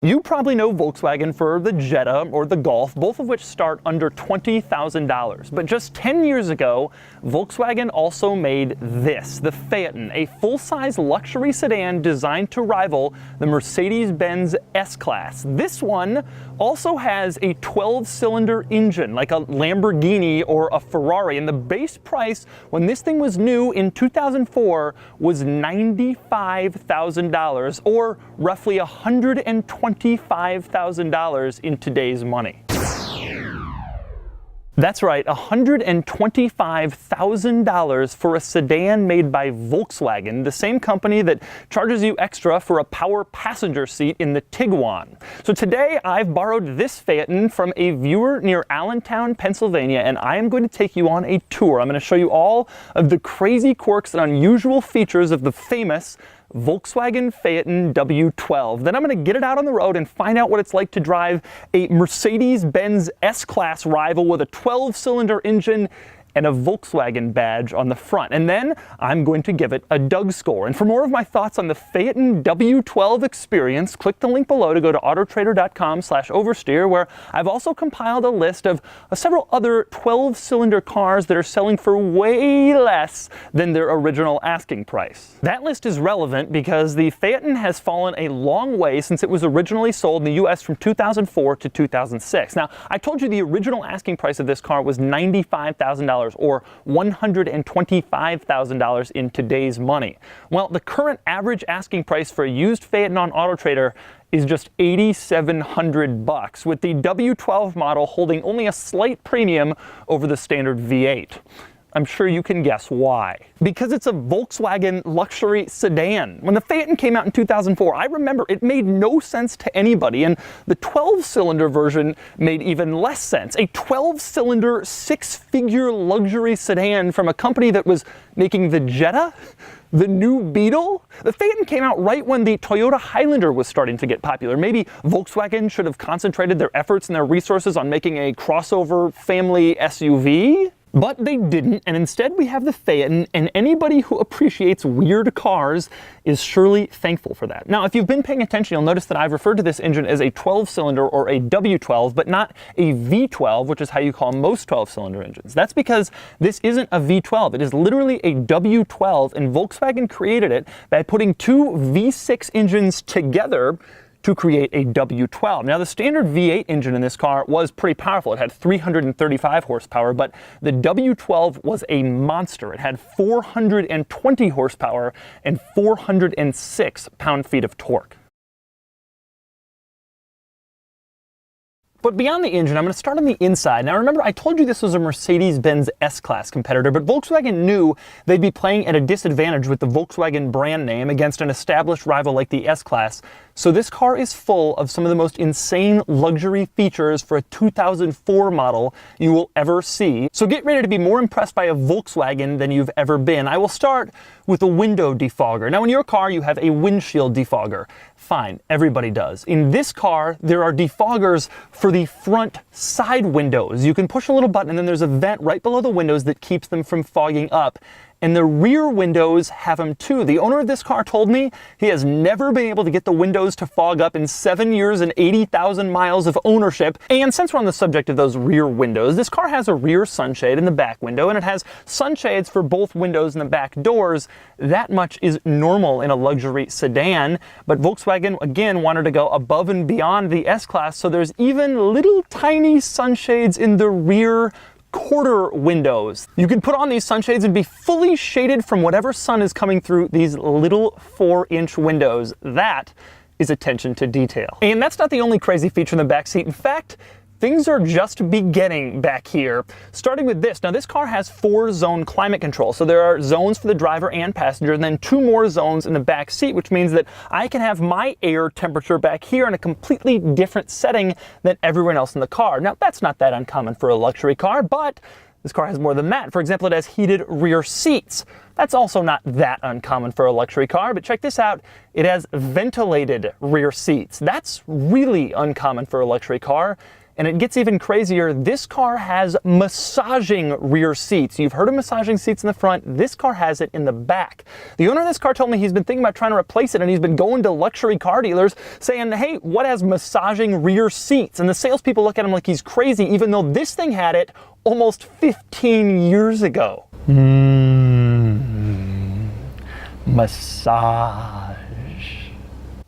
You probably know Volkswagen for the Jetta or the Golf, both of which start under $20,000. But just 10 years ago, Volkswagen also made this, the Phaeton, a full-size luxury sedan designed to rival the Mercedes-Benz S-Class. This one also has a 12-cylinder engine, like a Lamborghini or a Ferrari, and the base price when this thing was new in 2004 was $95,000, or roughly $125,000 in today's money. That's right, $125,000 for a sedan made by Volkswagen, the same company that charges you extra for a power passenger seat in the Tiguan. So today I've borrowed this Phaeton from a viewer near Allentown, Pennsylvania, and I am going to take you on a tour. I'm going to show you all of the crazy quirks and unusual features of the famous Volkswagen Phaeton W12. Then I'm going to get it out on the road and find out what it's like to drive a Mercedes-Benz S-Class rival with a 12-cylinder engine and a Volkswagen badge on the front. And then I'm going to give it a Doug score. And for more of my thoughts on the Phaeton W12 experience, click the link below to go to autotrader.com/oversteer, where I've also compiled a list of several other 12-cylinder cars that are selling for way less than their original asking price. That list is relevant because the Phaeton has fallen a long way since it was originally sold in the US from 2004 to 2006. Now, I told you the original asking price of this car was $95,000, or $125,000 in today's money. Well, the current average asking price for a used Phaeton on AutoTrader is just $8,700, with the W12 model holding only a slight premium over the standard V8. I'm sure you can guess why. Because it's a Volkswagen luxury sedan. When the Phaeton came out in 2004, I remember it made no sense to anybody, and the 12-cylinder version made even less sense. A 12-cylinder, six-figure luxury sedan from a company that was making the Jetta? The new Beetle? The Phaeton came out right when the Toyota Highlander was starting to get popular. Maybe Volkswagen should have concentrated their efforts and their resources on making a crossover family SUV? But they didn't, and instead we have the Phaeton, and anybody who appreciates weird cars is surely thankful for that. Now, if you've been paying attention, you'll notice that I've referred to this engine as a 12-cylinder or a W12, but not a V12, which is how you call most 12-cylinder engines. That's because this isn't a V12. It is literally a W12, and Volkswagen created it by putting two V6 engines together to create a W12. Now, the standard V8 engine in this car was pretty powerful. It had 335 horsepower, but the W12 was a monster. It had 420 horsepower and 406 pound-feet of torque. But beyond the engine, I'm going to start on the inside. Now remember, I told you this was a Mercedes-Benz S-Class competitor, but Volkswagen knew they'd be playing at a disadvantage with the Volkswagen brand name against an established rival like the S-Class. So this car is full of some of the most insane luxury features for a 2004 model you will ever see. So get ready to be more impressed by a Volkswagen than you've ever been. I will start with a window defogger. Now in your car, you have a windshield defogger. Fine, everybody does. In this car, there are defoggers for the front side windows. You can push a little button and then there's a vent right below the windows that keeps them from fogging up. And the rear windows have them too. The owner of this car told me he has never been able to get the windows to fog up in 7 years and 80,000 miles of ownership. And since we're on the subject of those rear windows, this car has a rear sunshade in the back window, and it has sunshades for both windows and the back doors. That much is normal in a luxury sedan, but Volkswagen, again, wanted to go above and beyond the S-Class, so there's even little tiny sunshades in the rear quarter windows. You can put on these sunshades and be fully shaded from whatever sun is coming through these little 4-inch windows. That is attention to detail. And that's not the only crazy feature in the back seat. In fact, things are just beginning back here, starting with this. Now, this car has 4-zone climate control. So there are zones for the driver and passenger, and then 2 more zones in the back seat, which means that I can have my air temperature back here in a completely different setting than everyone else in the car. Now, that's not that uncommon for a luxury car, but this car has more than that. For example, it has heated rear seats. That's also not that uncommon for a luxury car, but check this out. It has ventilated rear seats. That's really uncommon for a luxury car. And it gets even crazier. This car has massaging rear seats. You've heard of massaging seats in the front. This car has it in the back. The owner of this car told me he's been thinking about trying to replace it, and he's been going to luxury car dealers saying, hey, what has massaging rear seats? And the salespeople look at him like he's crazy, even though this thing had it almost 15 years ago. Massage.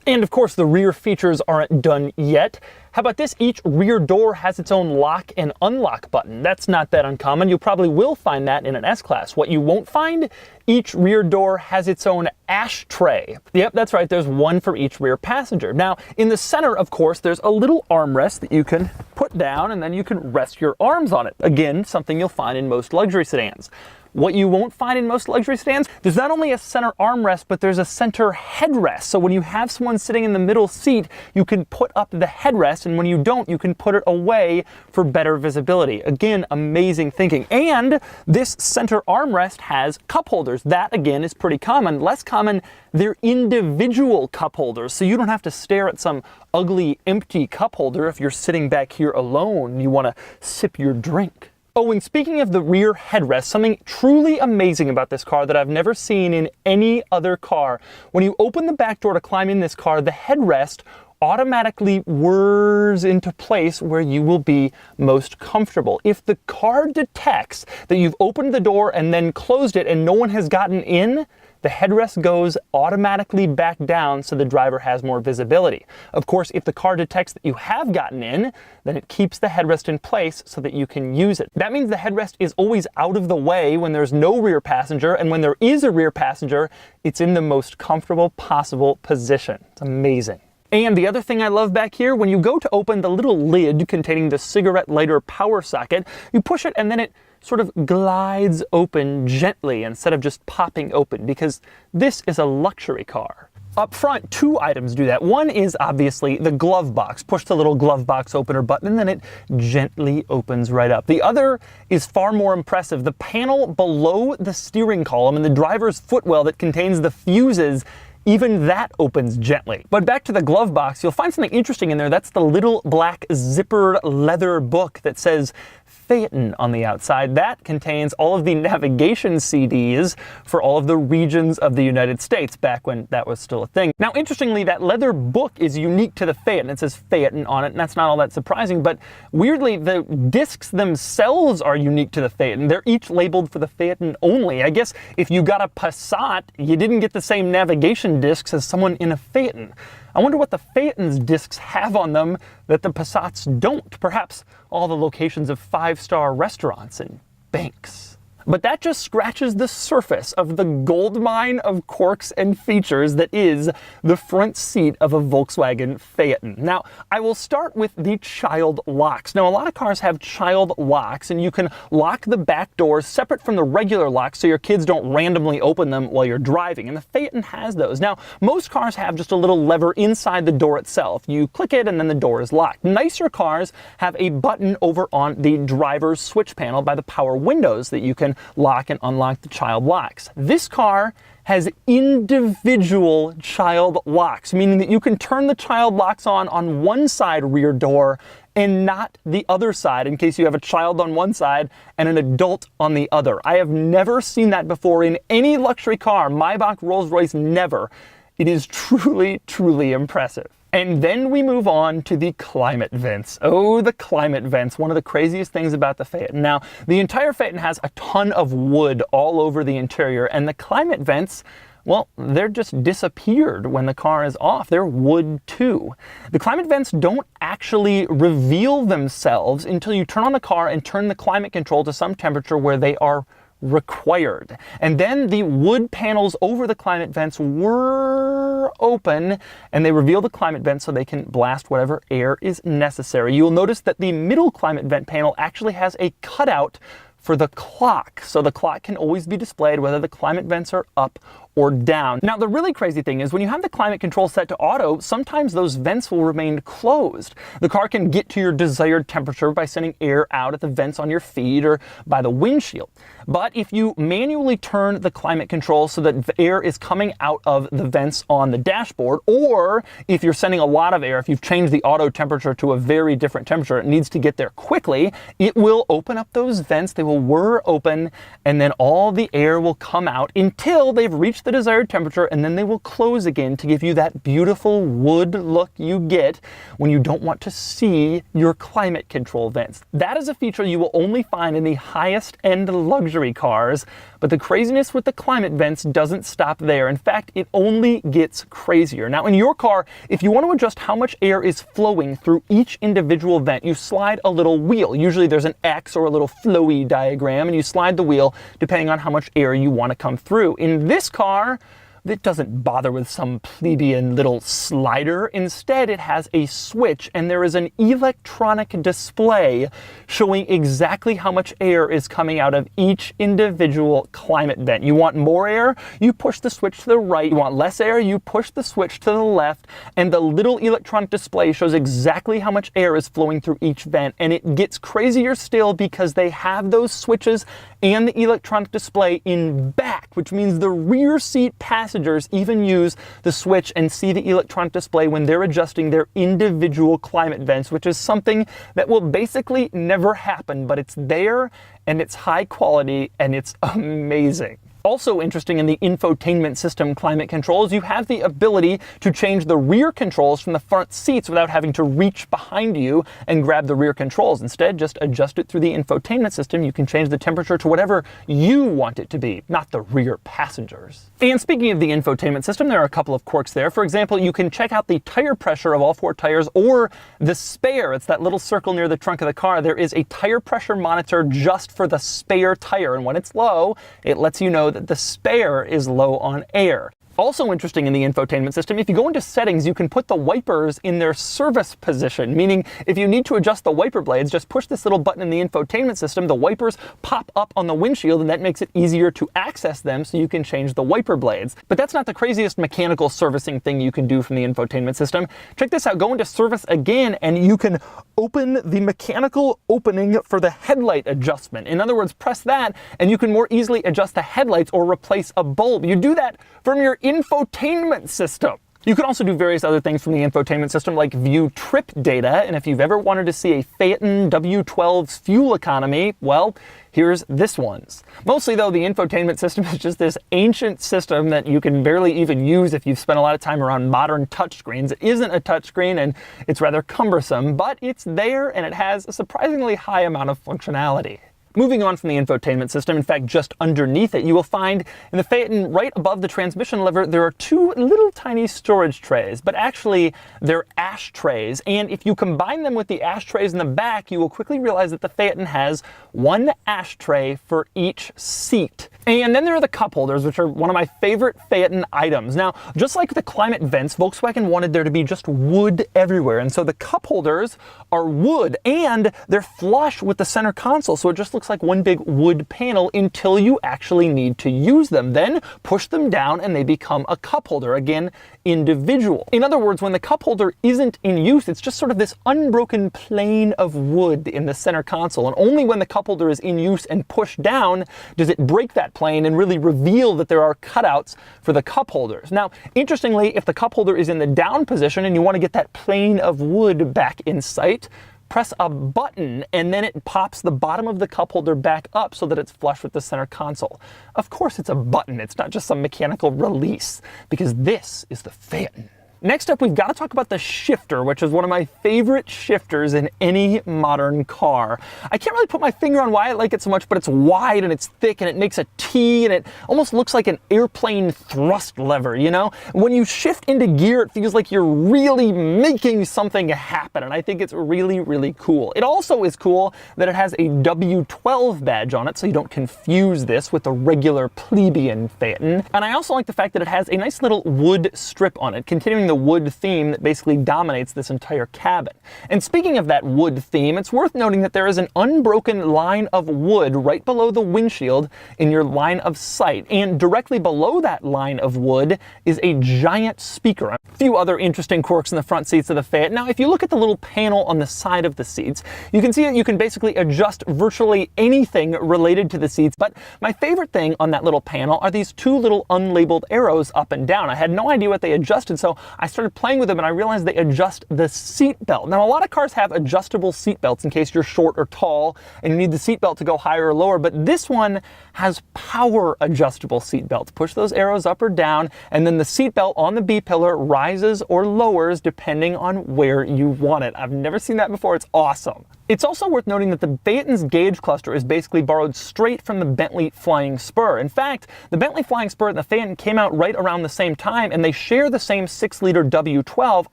And of course, the rear features aren't done yet. How about this? Each rear door has its own lock and unlock button. That's not that uncommon. You probably will find that in an S-Class. What you won't find? Each rear door has its own ashtray. Yep, that's right. There's one for each rear passenger. Now, in the center, of course, there's a little armrest that you can put down, and then you can rest your arms on it. Again, something you'll find in most luxury sedans. What you won't find in most luxury sedans, there's not only a center armrest, but there's a center headrest. So when you have someone sitting in the middle seat, you can put up the headrest, and when you don't, you can put it away for better visibility. Again, amazing thinking. And this center armrest has cup holders. That, again, is pretty common. Less common, they're individual cup holders, so you don't have to stare at some ugly, empty cup holder if you're sitting back here alone and you want to sip your drink. Oh, and speaking of the rear headrest, something truly amazing about this car that I've never seen in any other car. When you open the back door to climb in this car, the headrest automatically whirs into place where you will be most comfortable. If the car detects that you've opened the door and then closed it and no one has gotten in, the headrest goes automatically back down so the driver has more visibility. Of course, if the car detects that you have gotten in, then it keeps the headrest in place so that you can use it. That means the headrest is always out of the way when there's no rear passenger, and when there is a rear passenger, it's in the most comfortable possible position. It's amazing. And the other thing I love back here, when you go to open the little lid containing the cigarette lighter power socket, you push it and then it sort of glides open gently instead of just popping open, because this is a luxury car. Up front, two items do that. One is obviously the glove box. Push the little glove box opener button and then it gently opens right up. The other is far more impressive. The panel below the steering column and the driver's footwell that contains the fuses, even that opens gently. But back to the glove box, you'll find something interesting in there. That's the little black zippered leather book that says Phaeton on the outside. That contains all of the navigation CDs for all of the regions of the United States back when that was still a thing. Now, interestingly, that leather book is unique to the Phaeton. It says Phaeton on it, and that's not all that surprising, but weirdly, the discs themselves are unique to the Phaeton. They're each labeled for the Phaeton only. I guess if you got a Passat, you didn't get the same navigation discs as someone in a Phaeton. I wonder what the Phaeton's discs have on them that the Passats don't. Perhaps all the locations of five-star restaurants and banks. But that just scratches the surface of the goldmine of quirks and features that is the front seat of a Volkswagen Phaeton. Now, I will start with the child locks. Now, a lot of cars have child locks, and you can lock the back doors separate from the regular locks so your kids don't randomly open them while you're driving, and the Phaeton has those. Now, most cars have just a little lever inside the door itself. You click it and then the door is locked. Nicer cars have a button over on the driver's switch panel by the power windows that you can lock and unlock the child locks. This car has individual child locks, meaning that you can turn the child locks on one side rear door and not the other side, in case you have a child on one side and an adult on the other. I have never seen that before in any luxury car. Maybach, Rolls-Royce, never. It is truly, truly impressive. And then we move on to the climate vents. Oh, the climate vents, one of the craziest things about the Phaeton. Now, the entire Phaeton has a ton of wood all over the interior, and the climate vents, well, they're just disappeared when the car is off. They're wood too. The climate vents don't actually reveal themselves until you turn on the car and turn the climate control to some temperature where they are required. And then the wood panels over the climate vents whir open and they reveal the climate vents so they can blast whatever air is necessary. You'll notice that the middle climate vent panel actually has a cutout for the clock. So the clock can always be displayed whether the climate vents are up or down. Now, the really crazy thing is when you have the climate control set to auto, sometimes those vents will remain closed. The car can get to your desired temperature by sending air out at the vents on your feet or by the windshield. But if you manually turn the climate control so that air is coming out of the vents on the dashboard, or if you're sending a lot of air, if you've changed the auto temperature to a very different temperature, it needs to get there quickly, it will open up those vents, they will whir open, and then all the air will come out until they've reached the desired temperature, and then they will close again to give you that beautiful wood look you get when you don't want to see your climate control vents. That is a feature you will only find in the highest end luxury cars, but the craziness with the climate vents doesn't stop there. In fact, it only gets crazier. Now, in your car, if you want to adjust how much air is flowing through each individual vent, you slide a little wheel. Usually there's an X or a little flowy diagram, and you slide the wheel depending on how much air you want to come through. In this car, it doesn't bother with some plebeian little slider. Instead, it has a switch, and there is an electronic display showing exactly how much air is coming out of each individual climate vent. You want more air? You push the switch to the right. You want less air? You push the switch to the left, and the little electronic display shows exactly how much air is flowing through each vent. And it gets crazier still because they have those switches and the electronic display in back, which means the rear seat passengers even use the switch and see the electronic display when they're adjusting their individual climate vents, which is something that will basically never happen, but it's there and it's high quality and it's amazing. Also interesting in the infotainment system climate controls, you have the ability to change the rear controls from the front seats without having to reach behind you and grab the rear controls. Instead, just adjust it through the infotainment system. You can change the temperature to whatever you want it to be, not the rear passengers. And speaking of the infotainment system, there are a couple of quirks there. For example, you can check out the tire pressure of all 4 tires or the spare. It's that little circle near the trunk of the car. There is a tire pressure monitor just for the spare tire, and when it's low, it lets you know that the spare is low on air. Also interesting in the infotainment system, if you go into settings, you can put the wipers in their service position, meaning if you need to adjust the wiper blades, just push this little button in the infotainment system, the wipers pop up on the windshield, and that makes it easier to access them so you can change the wiper blades. But that's not the craziest mechanical servicing thing you can do from the infotainment system. Check this out, go into service again, and you can open the mechanical opening for the headlight adjustment. In other words, press that, and you can more easily adjust the headlights or replace a bulb. You do that from your infotainment system. You can also do various other things from the infotainment system, like view trip data, and if you've ever wanted to see a Phaeton W12's fuel economy, well, here's this one's. Mostly though, the infotainment system is just this ancient system that you can barely even use if you've spent a lot of time around modern touchscreens. It isn't a touchscreen and it's rather cumbersome, but it's there and it has a surprisingly high amount of functionality. Moving on from the infotainment system, in fact, just underneath it, you will find in the Phaeton, right above the transmission lever, there are 2 little tiny storage trays, but actually they're ashtrays. And if you combine them with the ashtrays in the back, you will quickly realize that the Phaeton has 1 ashtray for each seat. And then there are the cup holders, which are one of my favorite Phaeton items. Now, just like the climate vents, Volkswagen wanted there to be just wood everywhere. And so the cup holders are wood and they're flush with the center console. So it just looks like one big wood panel until you actually need to use them. Then push them down and they become a cup holder. Again, individual. In other words, when the cup holder isn't in use, it's just sort of this unbroken plane of wood in the center console. And only when the cup holder is in use and pushed down does it break that plane and really reveal that there are cutouts for the cup holders. Now, interestingly, if the cup holder is in the down position and you want to get that plane of wood back in sight, press a button and then it pops the bottom of the cup holder back up so that it's flush with the center console. Of course it's a button, it's not just some mechanical release, because this is the Phaeton. Next up, we've got to talk about the shifter, which is one of my favorite shifters in any modern car. I can't really put my finger on why I like it so much, but it's wide and it's thick and it makes a T and it almost looks like an airplane thrust lever, you know? When you shift into gear, it feels like you're really making something happen, and I think it's really, really cool. It also is cool that it has a W12 badge on it, so you don't confuse this with the regular plebeian Phaeton. And I also like the fact that it has a nice little wood strip on it, continuing the the wood theme that basically dominates this entire cabin. And speaking of that wood theme, it's worth noting that there is an unbroken line of wood right below the windshield in your line of sight. And directly below that line of wood is a giant speaker. A few other interesting quirks in the front seats of the Phaeton. Now, if you look at the little panel on the side of the seats, you can see that you can basically adjust virtually anything related to the seats. But my favorite thing on that little panel are these two little unlabeled arrows up and down. I had no idea what they adjusted, so I started playing with them and I realized they adjust the seat belt. Now, a lot of cars have adjustable seat belts in case you're short or tall and you need the seat belt to go higher or lower, but this one has power adjustable seat belts. Push those arrows up or down, and then the seat belt on the B-pillar rises or lowers depending on where you want it. I've never seen that before. It's awesome. It's also worth noting that the Phaeton's gauge cluster is basically borrowed straight from the Bentley Flying Spur. In fact, the Bentley Flying Spur and the Phaeton came out right around the same time, and they share the same 6-liter W12,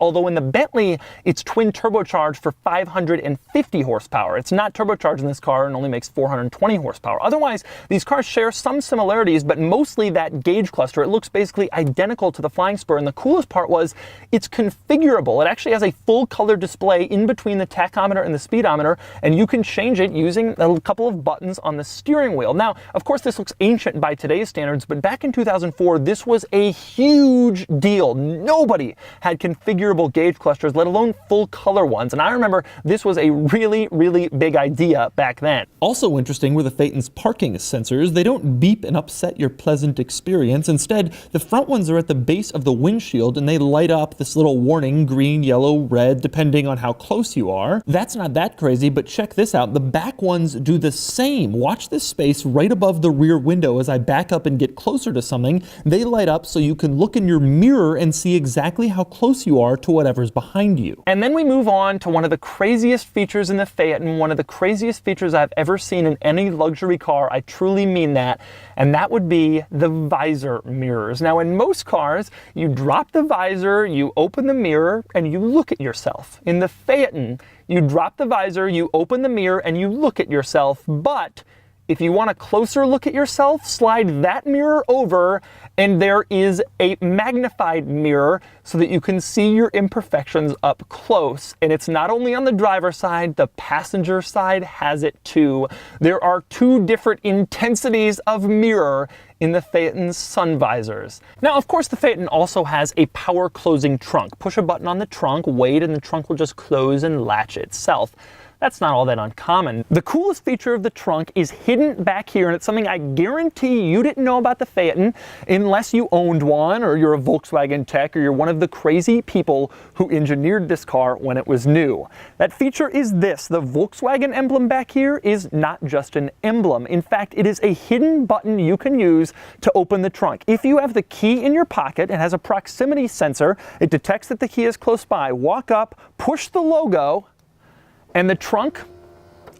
although in the Bentley, it's twin turbocharged for 550 horsepower. It's not turbocharged in this car and only makes 420 horsepower. Otherwise, these cars share some similarities, but mostly that gauge cluster. It looks basically identical to the Flying Spur, and the coolest part was it's configurable. It actually has a full color display in between the tachometer and the speedometer, and you can change it using a couple of buttons on the steering wheel. Now, of course, this looks ancient by today's standards, but back in 2004, this was a huge deal. Nobody had configurable gauge clusters, let alone full color ones. And I remember this was a really, really big idea back then. Also interesting were the Phaeton's parking sensors. They don't beep and upset your pleasant experience. Instead, the front ones are at the base of the windshield and they light up this little warning, green, yellow, red, depending on how close you are. That's not that crazy, but check this out. The back ones do the same. Watch this space right above the rear window as I back up and get closer to something. They light up so you can look in your mirror and see exactly how close you are to whatever's behind you. And then we move on to one of the craziest features in the Phaeton, one of the craziest features I've ever seen in any luxury car. I truly mean that. And that would be the visor mirrors. Now, in most cars, you drop the visor, you open the mirror, and you look at yourself. In the Phaeton, you drop the visor, you open the mirror, and you look at yourself. But if you want a closer look at yourself, slide that mirror over, and there is a magnified mirror so that you can see your imperfections up close. And it's not only on the driver's side, the passenger side has it too. There are two different intensities of mirror in the Phaeton's sun visors. Now, of course, the Phaeton also has a power closing trunk. Push a button on the trunk, wait, and the trunk will just close and latch itself. That's not all that uncommon. The coolest feature of the trunk is hidden back here, and it's something I guarantee you didn't know about the Phaeton unless you owned one, or you're a Volkswagen tech, or you're one of the crazy people who engineered this car when it was new. That feature is this. The Volkswagen emblem back here is not just an emblem. In fact, it is a hidden button you can use to open the trunk. If you have the key in your pocket, it has a proximity sensor. It detects that the key is close by. Walk up, push the logo, and the trunk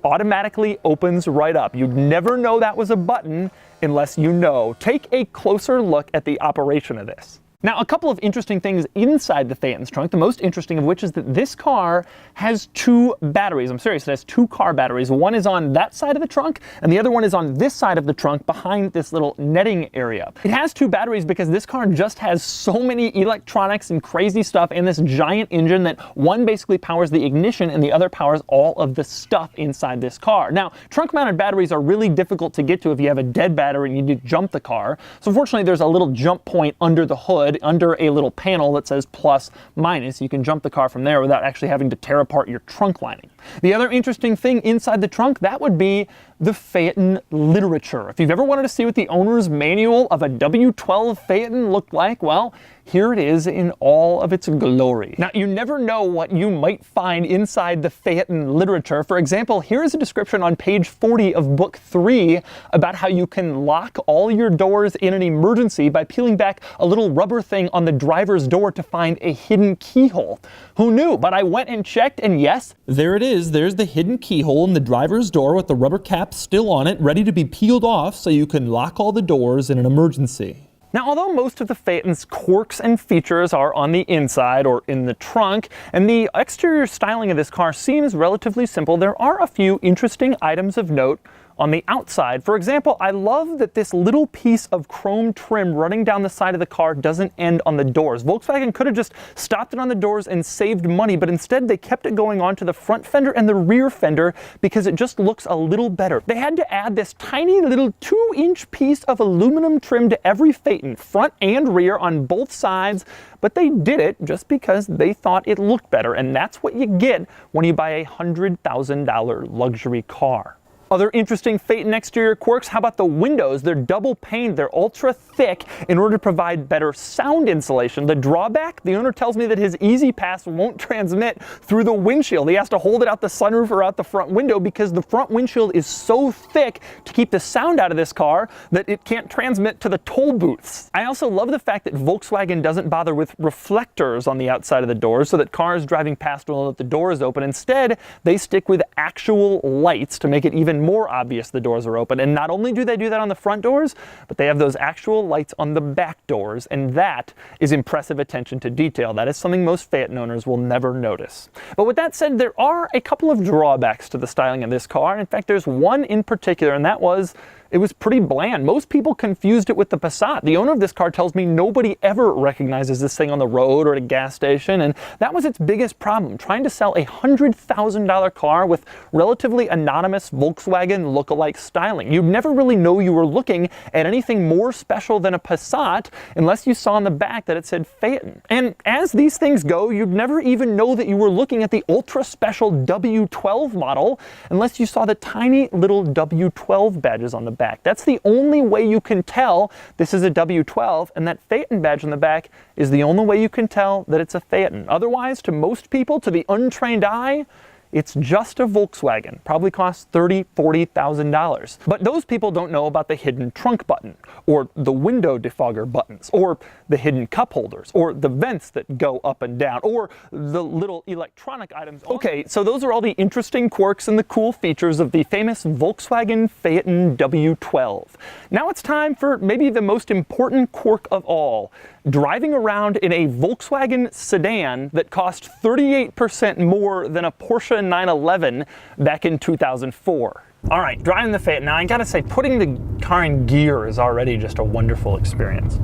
automatically opens right up. You'd never know that was a button unless you know. Take a closer look at the operation of this. Now, a couple of interesting things inside the Phaeton's trunk, the most interesting of which is that this car has two batteries. I'm serious, it has two car batteries. One is on that side of the trunk, and the other one is on this side of the trunk behind this little netting area. It has two batteries because this car just has so many electronics and crazy stuff and this giant engine that one basically powers the ignition and the other powers all of the stuff inside this car. Now, trunk-mounted batteries are really difficult to get to if you have a dead battery and you need to jump the car. So fortunately, there's a little jump point under the hood, under a little panel that says plus minus. You can jump the car from there without actually having to tear apart your trunk lining. The other interesting thing inside the trunk, that would be the Phaeton literature. If you've ever wanted to see what the owner's manual of a W12 Phaeton looked like, well, here it is in all of its glory. Now, you never know what you might find inside the Phaeton literature. For example, here is a description on page 40 of book 3 about how you can lock all your doors in an emergency by peeling back a little rubber thing on the driver's door to find a hidden keyhole. Who knew? But I went and checked, and yes, there it is. There's the hidden keyhole in the driver's door with the rubber cap still on it, ready to be peeled off so you can lock all the doors in an emergency. Now, although most of the Phaeton's quirks and features are on the inside or in the trunk, and the exterior styling of this car seems relatively simple, there are a few interesting items of note on the outside. For example, I love that this little piece of chrome trim running down the side of the car doesn't end on the doors. Volkswagen could have just stopped it on the doors and saved money, but instead they kept it going onto the front fender and the rear fender because it just looks a little better. They had to add this tiny little 2-inch piece of aluminum trim to every Phaeton, front and rear on both sides, but they did it just because they thought it looked better, and that's what you get when you buy a $100,000 luxury car. Other interesting Phaeton exterior quirks, how about the windows? They're double paned, they're ultra thick in order to provide better sound insulation. The drawback, the owner tells me that his Easy Pass won't transmit through the windshield. He has to hold it out the sunroof or out the front window because the front windshield is so thick to keep the sound out of this car that it can't transmit to the toll booths. I also love the fact that Volkswagen doesn't bother with reflectors on the outside of the doors so that cars driving past will know that the door is open. Instead, they stick with actual lights to make it even more obvious the doors are open. And not only do they do that on the front doors, but they have those actual lights on the back doors, and that is impressive attention to detail. That is something most Phaeton owners will never notice. But with that said, there are a couple of drawbacks to the styling of this car. In fact, there's one in particular, and that was it was pretty bland. Most people confused it with the Passat. The owner of this car tells me nobody ever recognizes this thing on the road or at a gas station, and that was its biggest problem, trying to sell a $100,000 car with relatively anonymous Volkswagen look-alike styling. You'd never really know you were looking at anything more special than a Passat unless you saw on the back that it said Phaeton. And as these things go, you'd never even know that you were looking at the ultra-special W12 model unless you saw the tiny little W12 badges on the back. That's the only way you can tell this is a W12, and that Phaeton badge on the back is the only way you can tell that it's a Phaeton. Otherwise, to most people, to the untrained eye, it's just a Volkswagen. Probably costs $30,000, $40,000. But those people don't know about the hidden trunk button, or the window defogger buttons, or the hidden cup holders, or the vents that go up and down, or the little electronic items. Okay, so those are all the interesting quirks and the cool features of the famous Volkswagen Phaeton W12. Now it's time for maybe the most important quirk of all. Driving around in a Volkswagen sedan that cost 38% more than a Porsche 911 back in 2004. All right, driving the Phaeton. Now I gotta say, putting the car in gear is already just a wonderful experience.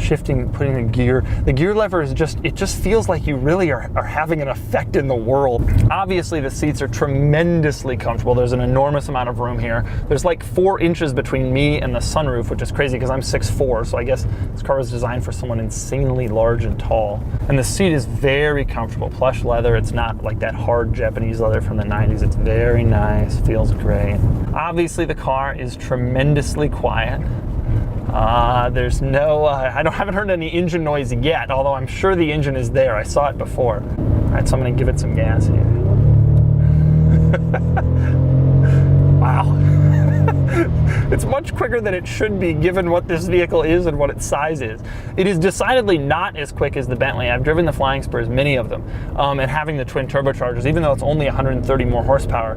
Shifting, putting the gear lever is just, it just feels like you really are having an effect in the world. Obviously the seats are tremendously comfortable. There's an enormous amount of room here. There's like 4 inches between me and the sunroof, which is crazy because I'm 6'4", so I guess this car was designed for someone insanely large and tall. And the seat is very comfortable. Plush leather, it's not like that hard Japanese leather from the 90s. It's very nice, feels great. Obviously the car is tremendously quiet. There's no, I haven't heard any engine noise yet, although I'm sure the engine is there. I saw it before. All right, so I'm gonna give it some gas here. Wow. It's much quicker than it should be given what this vehicle is and what its size is. It is decidedly not as quick as the Bentley. I've driven the Flying Spurs, many of them, and having the twin turbochargers, even though it's only 130 more horsepower,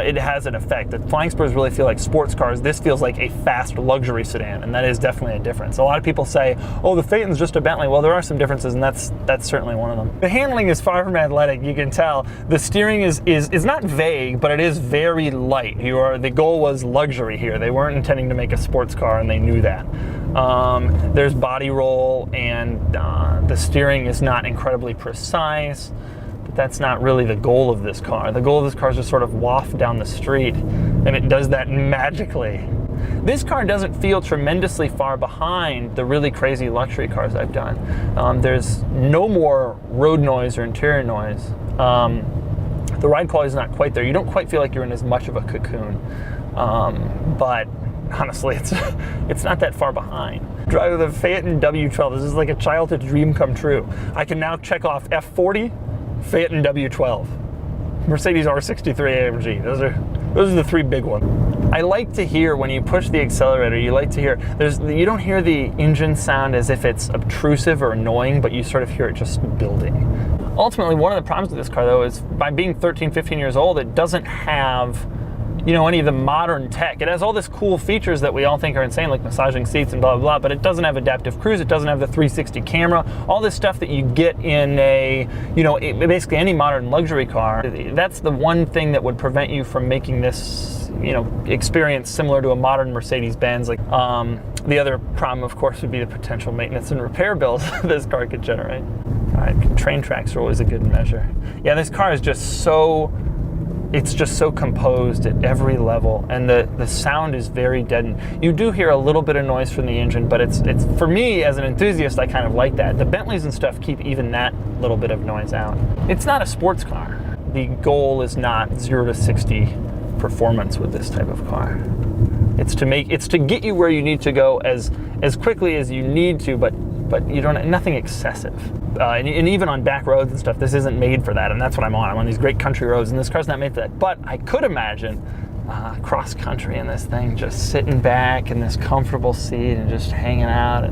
it has an effect. The Flying Spurs really feel like sports cars. This feels like a fast luxury sedan, and that is definitely a difference. A lot of people say, oh, the Phaeton's just a Bentley. Well, there are some differences, and that's certainly one of them. The handling is far from athletic, you can tell. The steering is not vague, but it is very light. The goal was luxury here. They weren't intending to make a sports car, and they knew that. There's body roll, and the steering is not incredibly precise, but that's not really the goal of this car. The goal of this car is to sort of waft down the street, and it does that magically. This car doesn't feel tremendously far behind the really crazy luxury cars I've done. There's no more road noise or interior noise. The ride quality is not quite there. You don't quite feel like you're in as much of a cocoon. But honestly, it's not that far behind. Driving the Phaeton W12, this is like a childhood dream come true. I can now check off F40, Phaeton W12, Mercedes R63 AMG. Those are the 3 big ones. I like to hear when you push the accelerator, you like to hear, you don't hear the engine sound as if it's obtrusive or annoying, but you sort of hear it just building. Ultimately, one of the problems with this car though is by being 13, 15 years old, it doesn't have you know, any of the modern tech. It has all this cool features that we all think are insane, like massaging seats and blah, blah, blah, but it doesn't have adaptive cruise, it doesn't have the 360 camera, all this stuff that you get in a, you know, basically any modern luxury car. That's the one thing that would prevent you from making this, you know, experience similar to a modern Mercedes-Benz. Like, the other problem, of course, would be the potential maintenance and repair bills this car could generate. All right, train tracks are always a good measure. Yeah, this car is just so, it's just so composed at every level, and the sound is very deadened. You do hear a little bit of noise from the engine, but it's for me as an enthusiast, I kind of like that. The Bentleys and stuff keep even that little bit of noise out. It's not a sports car. The goal is not 0 to 60 performance with this type of car. It's to get you where you need to go as quickly as you need to, but you don't, nothing excessive. And even on back roads and stuff, this isn't made for that, and that's what I'm on. I'm on these great country roads, and this car's not made for that. But I could imagine cross country in this thing, just sitting back in this comfortable seat and just hanging out.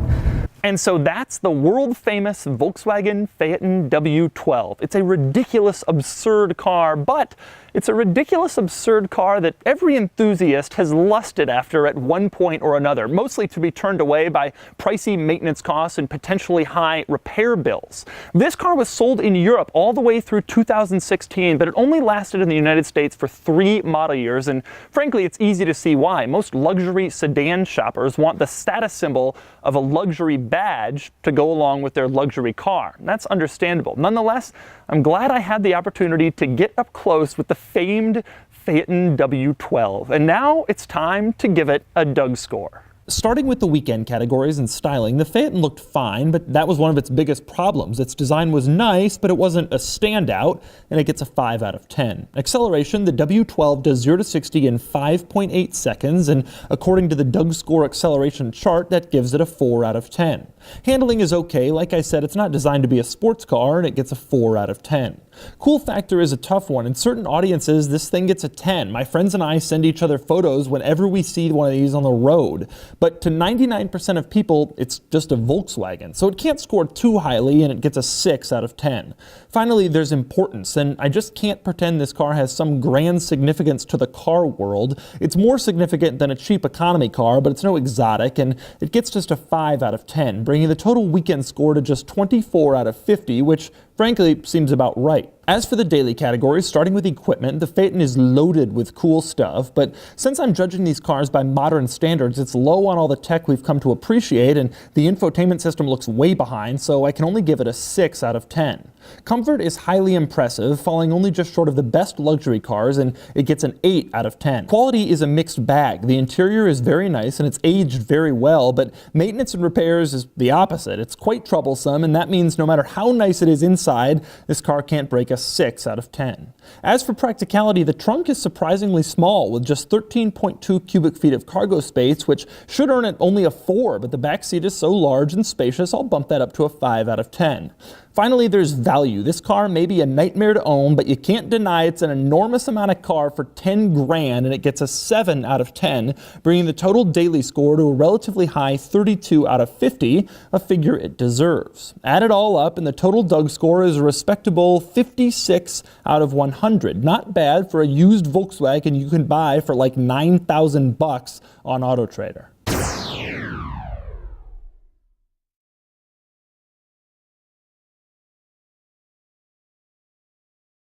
And so that's the world famous Volkswagen Phaeton W12. It's a ridiculous, absurd car, but it's a ridiculous, absurd car that every enthusiast has lusted after at one point or another, mostly to be turned away by pricey maintenance costs and potentially high repair bills. This car was sold in Europe all the way through 2016, but it only lasted in the United States for 3 model years, and frankly, it's easy to see why. Most luxury sedan shoppers want the status symbol of a luxury badge to go along with their luxury car. And that's understandable. Nonetheless, I'm glad I had the opportunity to get up close with the famed Phaeton W12. And now it's time to give it a Doug score. Starting with the weekend categories and styling, the Phaeton looked fine, but that was one of its biggest problems. Its design was nice, but it wasn't a standout, and it gets a 5 out of 10. Acceleration, the W12 does 0 to 60 in 5.8 seconds, and according to the Doug Score acceleration chart, that gives it a 4 out of 10. Handling is okay. Like I said, it's not designed to be a sports car, and it gets a 4 out of 10. Cool factor is a tough one. In certain audiences, this thing gets a 10. My friends and I send each other photos whenever we see one of these on the road. But to 99% of people, it's just a Volkswagen. So it can't score too highly, and it gets a 6 out of 10. Finally, there's importance, and I just can't pretend this car has some grand significance to the car world. It's more significant than a cheap economy car, but it's no exotic, and it gets just a 5 out of 10, bringing the total weekend score to just 24 out of 50, which frankly seems about right. As for the daily categories, starting with equipment, the Phaeton is loaded with cool stuff, but since I'm judging these cars by modern standards, it's low on all the tech we've come to appreciate, and the infotainment system looks way behind, so I can only give it a 6 out of 10. Comfort is highly impressive, falling only just short of the best luxury cars, and it gets an 8 out of 10. Quality is a mixed bag. The interior is very nice, and it's aged very well, but maintenance and repairs is the opposite. It's quite troublesome, and that means no matter how nice it is inside, this car can't break a 6 out of 10. As for practicality, the trunk is surprisingly small, with just 13.2 cubic feet of cargo space, which should earn it only a 4, but the back seat is so large and spacious, I'll bump that up to a 5 out of 10. Finally, there's value. This car may be a nightmare to own, but you can't deny it's an enormous amount of car for 10 grand, and it gets a 7 out of 10, bringing the total daily score to a relatively high 32 out of 50, a figure it deserves. Add it all up, and the total Doug score is a respectable 56 out of 100. Not bad for a used Volkswagen you can buy for like $9,000 on AutoTrader.